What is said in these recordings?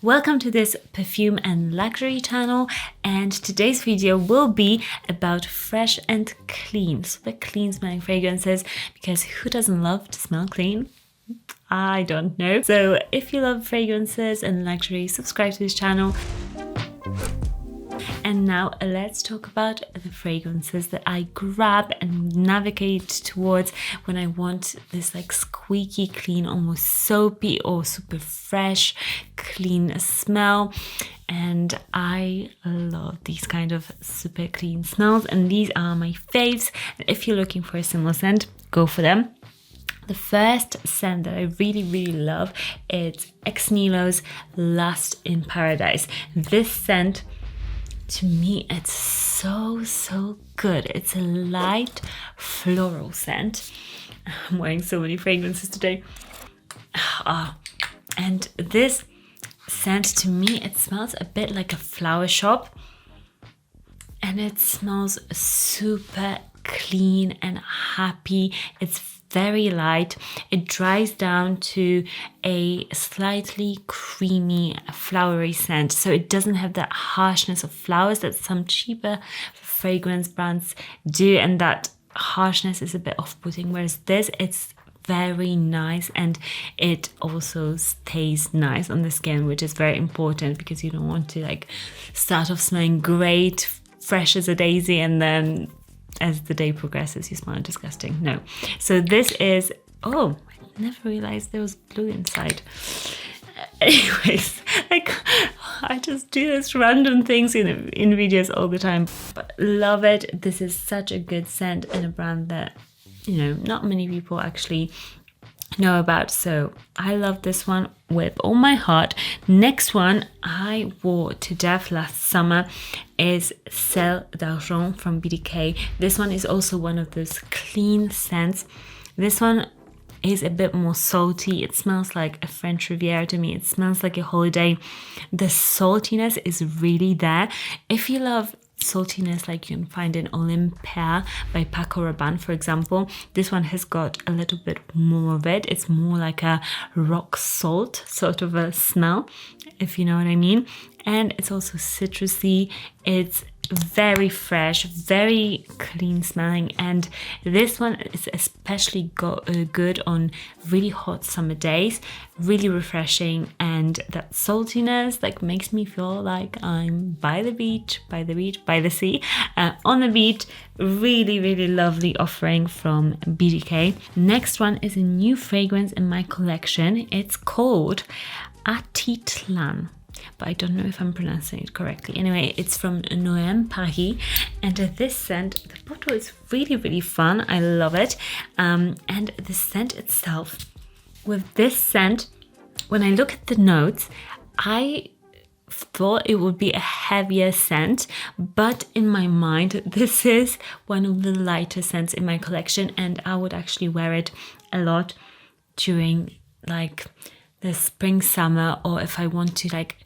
Welcome to this perfume and luxury channel, and today's video will be about fresh and clean, super clean smelling fragrances, because who doesn't love to smell clean? I don't know. So if you love fragrances and luxury, subscribe to this channel. And now let's talk about the fragrances that I grab and navigate towards when I want this like squeaky clean, almost soapy or super fresh clean smell. And I love these kind of super clean smells, and these are my faves. If you're looking for a similar scent, go for them. The first scent that I really love is Exnihilo's Lust in Paradise. This scent, to me, it's so good. It's a light floral scent. I'm wearing so many fragrances today. And this scent, to me, it smells a bit like a flower shop. And it smells super clean and happy. It's very light. It dries down to a slightly creamy, flowery scent. So it doesn't have that harshness of flowers that some cheaper fragrance brands do. And that harshness is a bit off-putting. Whereas this, it's very nice, and it also stays nice on the skin, which is very important because you don't want to like start off smelling great, fresh as a daisy, and then as the day progresses, you smell disgusting. No. So this is, oh, I never realized there was blue inside. Anyways, like I just do this random things in videos all the time, but love it. This is such a good scent and a brand that, you know, not many people actually know about. So I love this one with all my heart. Next one I wore to death last summer is Celle d'Argent from BDK. This one is also one of those clean scents. This one is a bit more salty. It smells like a French Riviera to me. It smells like a holiday. The saltiness is really there. If you love saltiness like you can find in Olympia by Paco Rabanne, for example, this one has got a little bit more of it. It's more like a rock salt sort of a smell, if you know what I mean. And it's also citrusy. It's very fresh, very clean smelling, and this one is especially good on really hot summer days. Really refreshing, and that saltiness like makes me feel like I'm by the sea, on the beach. Really lovely offering from BDK. Next one is a new fragrance in my collection. It's called Atitlan, but I don't know if I'm pronouncing it correctly. Anyway, it's from Noeme Paris, and this scent, the bottle is really fun. I love it. And the scent itself, with this scent, when I look at the notes, I thought it would be a heavier scent, but in my mind, this is one of the lighter scents in my collection, and I would actually wear it a lot during like the spring, summer, or if I want to, like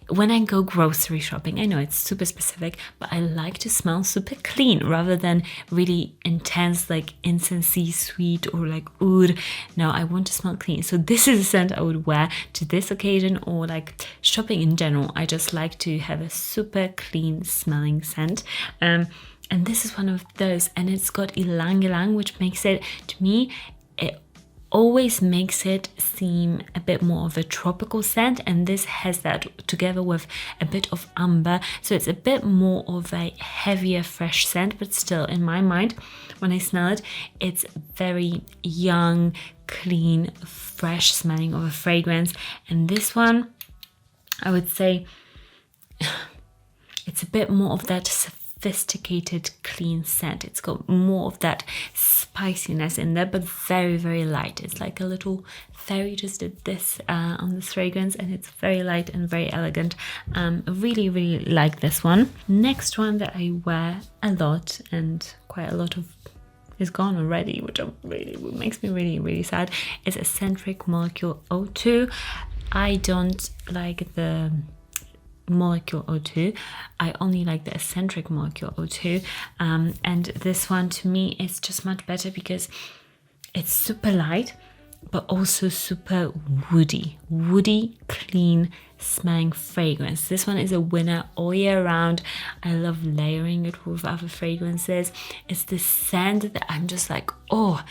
when I go grocery shopping. I know it's super specific, but I like to smell super clean rather than really intense, like incensey, sweet, or like oud. No, I want to smell clean. So this is a scent I would wear to this occasion, or like shopping in general. I just like to have a super clean smelling scent. And this is one of those, and it's got ylang ylang, which makes it, to me, it always makes it seem a bit more of a tropical scent, and this has that together with a bit of amber, so it's a bit more of a heavier fresh scent, but still in my mind when I smell it, it's very young, clean, fresh smelling of a fragrance. And this one, I would say it's a bit more of that sophisticated clean scent. It's got more of that spiciness in there, but very light. It's like a little fairy just did this on this fragrance, and it's very light and very elegant. Really like this one. Next one that I wear a lot, and quite a lot of is gone already, which makes me really sad, is Eccentric Molecule 02. I don't like the Molecule 02. I only like the Eccentric Molecule 02, and this one to me is just much better because it's super light. but also super woody, clean smelling fragrance. This one is a winner all year round. I love layering it with other fragrances. It's the scent that I'm just like, oh,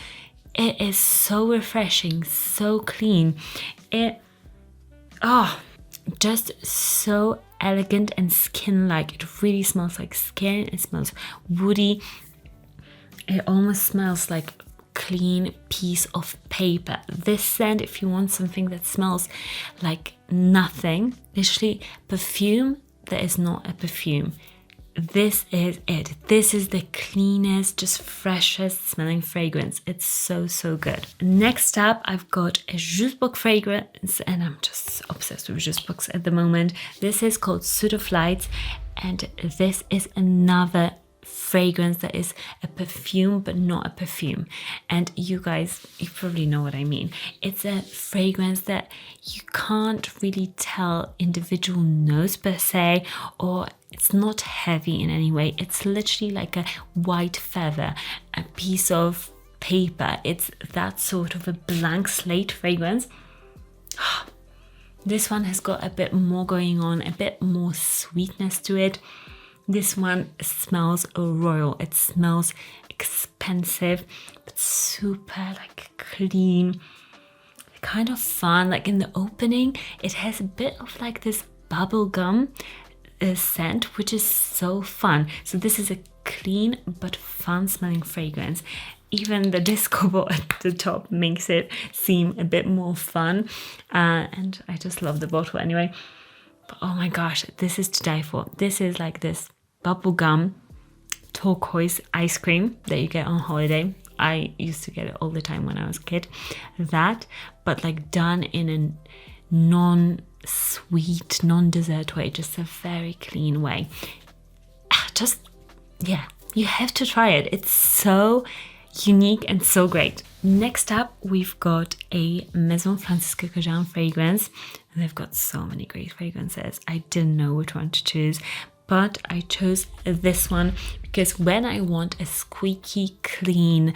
it is so refreshing, so clean. Just so elegant and skin-like. It really smells like skin. It smells woody. It almost smells like clean piece of paper. This scent, if you want something that smells like nothing, literally perfume that is not a perfume, this is it. This is the cleanest, just freshest smelling fragrance. It's so, so good. Next up, I've got a Juicebox fragrance, and I'm just obsessed with Juicebox at the moment. This is called Suit of Lights, and this is another fragrance that is a perfume but not a perfume. And you guys, you probably know what I mean. It's a fragrance that you can't really tell individual notes per se, or it's not heavy in any way. It's literally like a white feather, a piece of paper. It's that sort of a blank slate fragrance. This one has got a bit more going on, a bit more sweetness to it. This one smells royal. It smells expensive, but super like clean, kind of fun. Like in the opening, it has a bit of like this bubble gum scent, which is so fun. So this is a clean but fun smelling fragrance. Even the disco ball at the top makes it seem a bit more fun. And I just love the bottle anyway. But oh my gosh, this is to die for. This is like this bubblegum turquoise ice cream that you get on holiday. I used to get it all the time when I was a kid. That, but like done in a non-sweet, non-dessert way, just a very clean way. Just, yeah, you have to try it. It's so unique and so great. Next up, we've got a Maison Francisco Cajun fragrance. And they've got so many great fragrances. I didn't know which one to choose, but I chose this one because when I want a squeaky clean,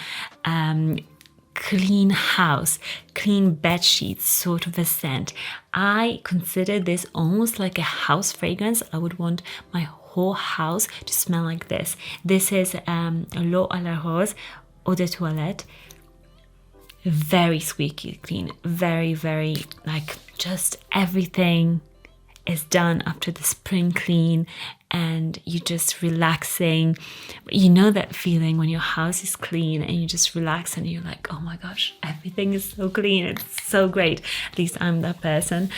clean house, clean bed sheets sort of a scent, I consider this almost like a house fragrance. I would want my whole house to smell like this. This is L'eau à la rose, eau de toilette. Very squeaky clean, very, very like just everything is done after the spring clean and you're just relaxing. You know that feeling when your house is clean and you just relax and you're like, oh my gosh, everything is so clean. It's so great. At least I'm that person.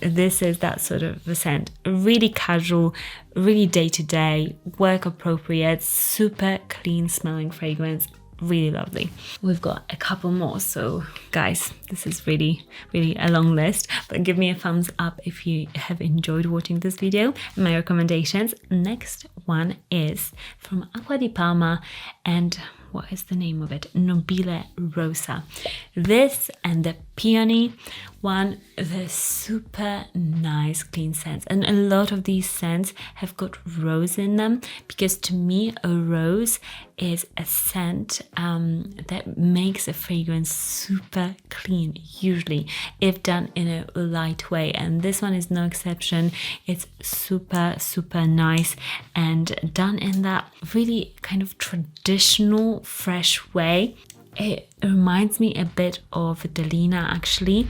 This is that sort of a scent. Really casual, really day-to-day, work appropriate, super clean smelling fragrance. Really lovely. We've got a couple more, so guys, this is really a long list, but give me a thumbs up if you have enjoyed watching this video and my recommendations. Next one is from Acqua Di Parma, and what is the name of it? Nobile Rosa. This and the Peony one, they're super nice clean scents, and a lot of these scents have got rose in them, because to me a rose is a scent that makes a fragrance super clean, usually if done in a light way, and this one is no exception. It's super nice and done in that really kind of traditional fresh way. It reminds me a bit of Delina actually,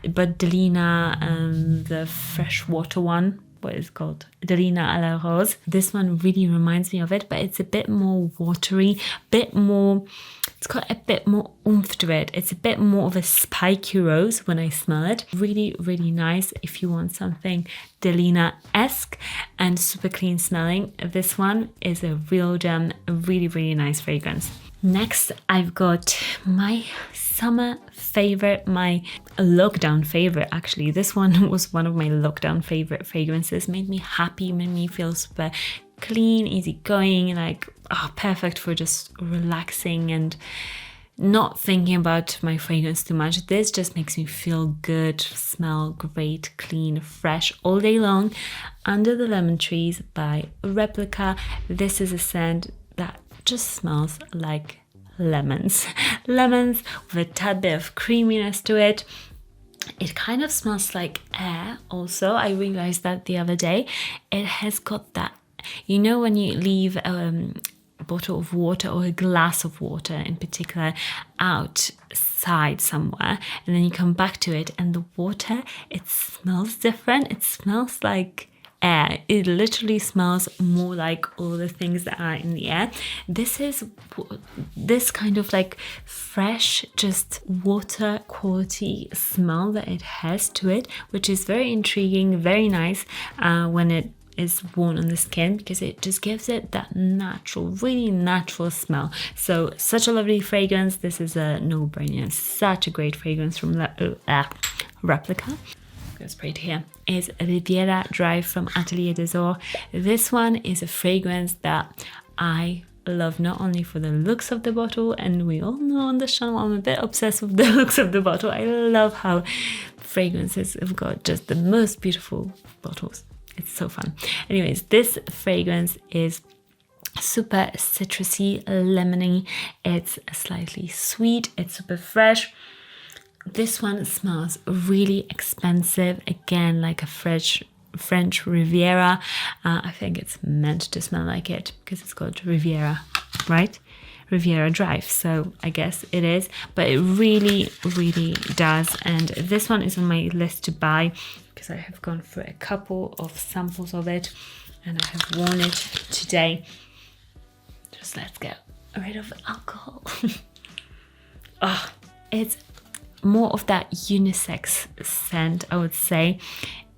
but Delina the freshwater one, what is it called? Delina à la rose. This one really reminds me of it, but it's a bit more watery, bit more, it's got a bit more oomph to it. It's a bit more of a spiky rose when I smell it. Really nice if you want something Delina-esque and super clean smelling. This one is a real gem, a really nice fragrance. Next, I've got my summer favorite, my lockdown favorite actually. This one was one of my lockdown favorite fragrances. Made me happy, made me feel super clean, easygoing, like perfect for just relaxing and not thinking about my fragrance too much. This just makes me feel good, smell great, clean, fresh all day long. Under the Lemon Trees by Replica. This is a scent that just smells like lemons. Lemons with a tad bit of creaminess to it. It kind of smells like air also. I realized that the other day. It has got that, you know, when you leave a bottle of water or a glass of water in particular outside somewhere, and then you come back to it and the water, it smells different. It smells like air. It literally smells more like all the things that are in the air. This is this kind of like fresh, just water quality smell that it has to it, which is very intriguing, very nice when it is worn on the skin, because it just gives it that natural, really natural smell. So such a lovely fragrance. This is a no-brainer. Such a great fragrance from Replica. Sprayed here is Riviera Drive from Atelier de Rouge. This one is a fragrance that I love, not only for the looks of the bottle, and we all know on this channel I'm a bit obsessed with the looks of the bottle. I love how fragrances have got just the most beautiful bottles. It's so fun. Anyways, this fragrance is super citrusy, lemony. It's slightly sweet. It's super fresh. This one smells really expensive. Again, like a French Riviera. I think it's meant to smell like it because it's called Riviera, right? Riviera Drive, so I guess it is, but it really, really does. And this one is on my list to buy because I have gone through a couple of samples of it and I have worn it today. Just let's get rid of alcohol. It's more of that unisex scent, I would say.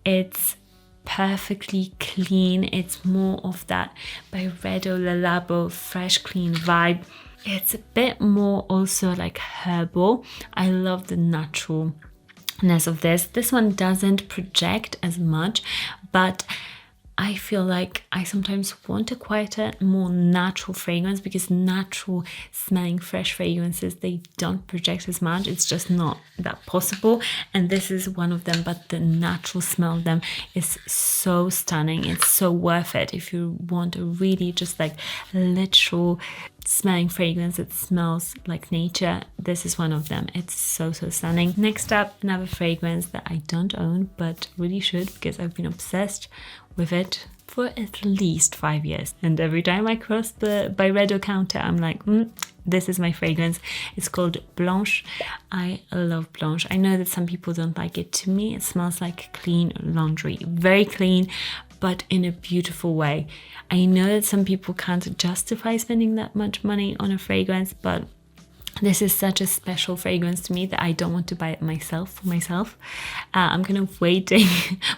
It's perfectly clean. It's more of that Byredo Le Labo fresh clean vibe. It's a bit more also like herbal. I love the naturalness of this. This one doesn't project as much, but I feel like I sometimes want a quieter, more natural fragrance, because natural smelling fresh fragrances, they don't project as much. It's just not that possible. And this is one of them, but the natural smell of them is so stunning. It's so worth it. If you want a really just like literal smelling fragrance that smells like nature, this is one of them. It's so stunning. Next up, another fragrance that I don't own, but really should, because I've been obsessed with it for at least 5 years. And every time I cross the Byredo counter, I'm like, this is my fragrance. It's called Blanc. I love Blanc. I know that some people don't like it. To me, it smells like clean laundry. Very clean, but in a beautiful way. I know that some people can't justify spending that much money on a fragrance, but this is such a special fragrance to me that I don't want to buy it for myself. I'm kind of waiting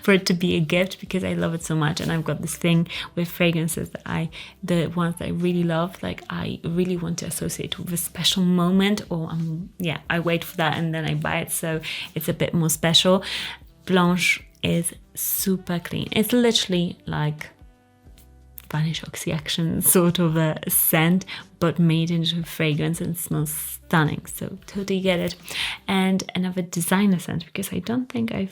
for it to be a gift because I love it so much. And I've got this thing with fragrances that the ones that I really love, like I really want to associate with a special moment, or I wait for that and then I buy it, so it's a bit more special. Blanc is super clean. It's literally like Vanish Oxy Action sort of a scent, but made into a fragrance, and smells stunning. So totally get it. And another designer scent, because I don't think I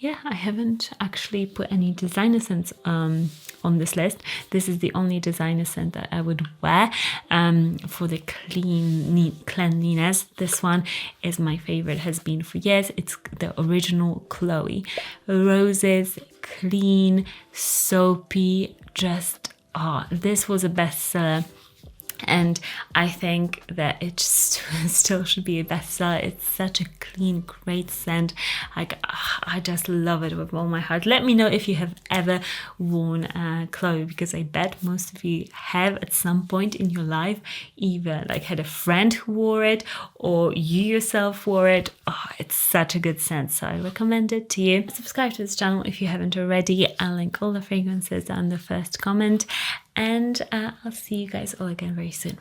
haven't actually put any designer scents on this list. This is the only designer scent that I would wear for the cleanliness. This one is my favorite, has been for years. It's the original Chloe. Roses, clean, soapy, just this was a bestseller, and I think that it still should be a bestseller. It's such a clean, great scent. Like I just love it with all my heart. Let me know if you have ever worn Chloe, because I bet most of you have at some point in your life, either like had a friend who wore it or you yourself wore it. It's such a good scent, so I recommend it to you. Subscribe to this channel if you haven't already. I'll link all the fragrances down in the first comment, and I'll see you guys all again very soon.